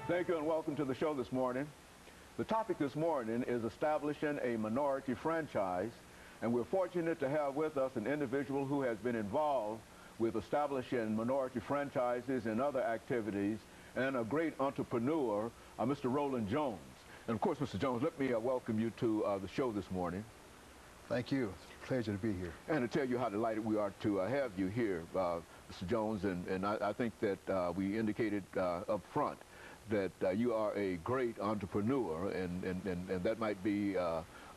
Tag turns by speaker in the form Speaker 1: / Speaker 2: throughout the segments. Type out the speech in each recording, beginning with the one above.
Speaker 1: Thank you and welcome to the show this morning. The topic this morning is establishing a minority franchise, and we're fortunate to have with us an individual who has been involved with establishing minority franchises and other activities, and a great entrepreneur, Mr. Roland Jones. And of course, Mr. Jones, let me welcome you to the show this morning.
Speaker 2: Thank you. It's a pleasure to be here.
Speaker 1: And to tell you how delighted we are to have you here, Mr. Jones, and I think that we indicated up front that you are a great entrepreneur, and that might be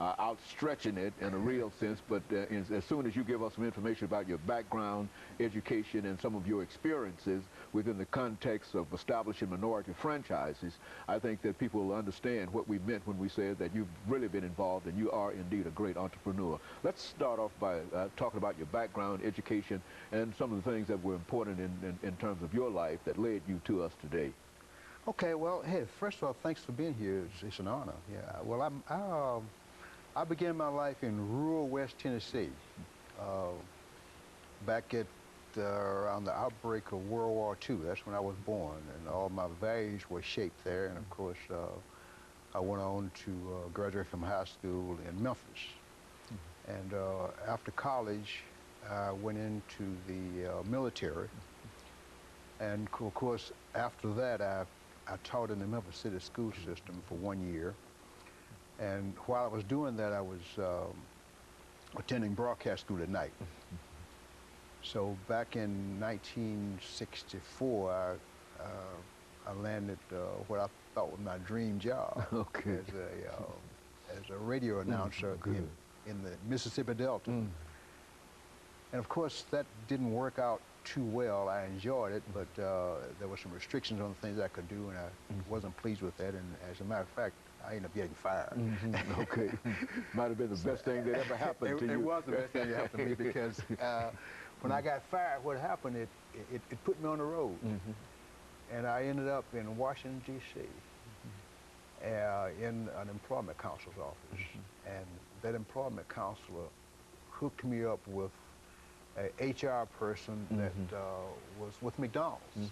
Speaker 1: outstretching it in a real sense, but as soon as you give us some information about your background, education, and some of your experiences within the context of establishing minority franchises, I think that people will understand what we meant when we said that you've really been involved and you are indeed a great entrepreneur. Let's start off by talking about your background, education, and some of the things that were important in terms of your life that led you to us today.
Speaker 2: Okay, well, hey, first of all, thanks for being here. It's an honor. Yeah, well, I began my life in rural West Tennessee, back at around the outbreak of World War II. That's when I was born, and all my values were shaped there. And of course, I went on to graduate from high school in Memphis. And after college, I went into the military. And of course, after that, I taught in the Memphis City school system for 1 year. And while I was doing that, I was attending broadcast school at night. So back in 1964, I landed what I thought was my dream job as a radio announcer in the Mississippi Delta. And of course, that didn't work out too well. I enjoyed it, but there were some restrictions on the things I could do, and I wasn't pleased with that. And as a matter of fact, I ended up getting fired.
Speaker 1: Okay. Might have been the best thing that ever happened to you.
Speaker 2: It was the best thing that happened to me, because when I got fired, what happened, it put me on the road. And I ended up in Washington, D.C., in an employment counselor's office. And that employment counselor hooked me up with a HR person that was with McDonald's.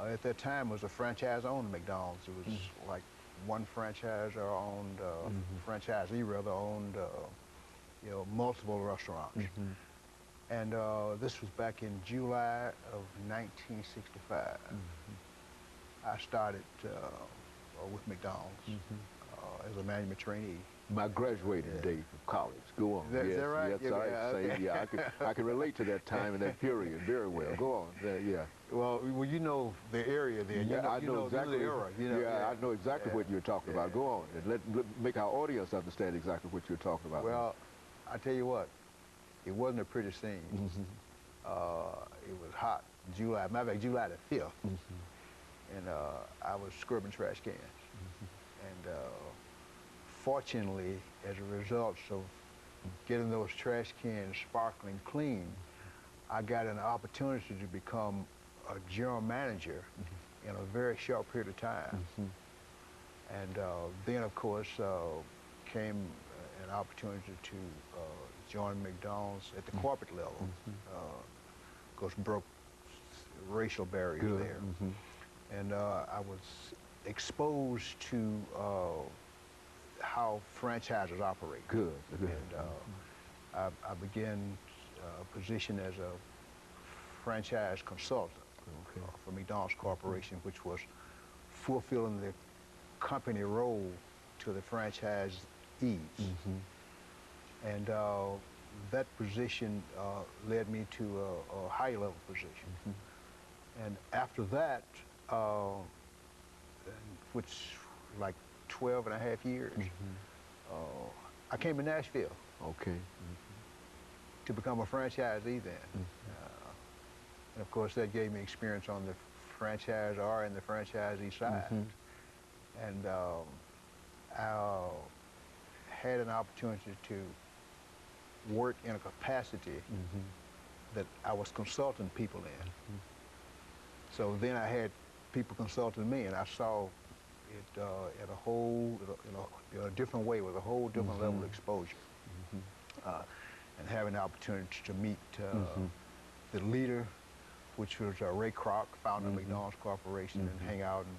Speaker 2: At that time, it was a franchise-owned McDonald's. It was like one franchisor owned, franchisee rather owned, multiple restaurants. And this was back in July of 1965. I started with McDonald's as a management trainee.
Speaker 1: My graduating date of college. Go on.
Speaker 2: Is that right?
Speaker 1: Yes, I can relate to that time and that period very well. Go on.
Speaker 2: Well, you know the area there.
Speaker 1: I know exactly.
Speaker 2: The era.
Speaker 1: I know exactly what you're talking about. Go on and let make our audience understand exactly what you're talking about.
Speaker 2: Well, I tell you what, it wasn't a pretty scene. It was hot. July, matter of fact, July the 5th, and I was scrubbing trash cans. And fortunately, as a result of getting those trash cans sparkling clean, I got an opportunity to become a general manager in a very short period of time. And then, of course, came an opportunity to join McDonald's at the corporate level. Of course, broke racial barriers there. And I was exposed to how franchises operate. And I began a position as a franchise consultant for McDonald's Corporation, which was fulfilling the company role to the franchisees. And that position led me to a higher level position. And after that, which like 12 and a half years, I came to Nashville to become a franchisee then. And of course, that gave me experience on the franchisor and the franchisee side. And I had an opportunity to work in a capacity that I was consulting people in. So then I had people consulting me, and I saw it at a whole, in a different way, with a whole different level of exposure. And having the opportunity to meet the leader, which was Ray Kroc, founder of McDonald's Corporation, and hang out and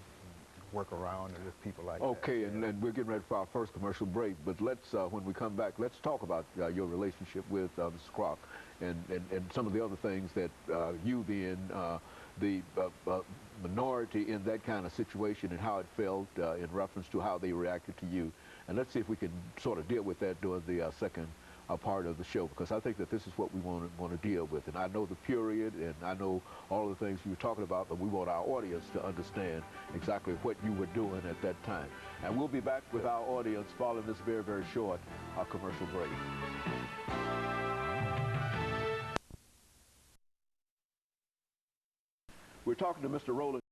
Speaker 2: work around it with people like that.
Speaker 1: Okay,
Speaker 2: Yeah.
Speaker 1: and we're getting ready for our first commercial break, but let's, when we come back, let's talk about your relationship with Mr. Kroc and some of the other things that you being the minority in that kind of situation and how it felt in reference to how they reacted to you. And let's see if we can sort of deal with that during the second part of the show, because I think that this is what we want to deal with. And I know the period, and I know all of the things you were talking about, but we want our audience to understand exactly what you were doing at that time. And we'll be back with our audience following this very, very short commercial break. We're talking to Mr. Roland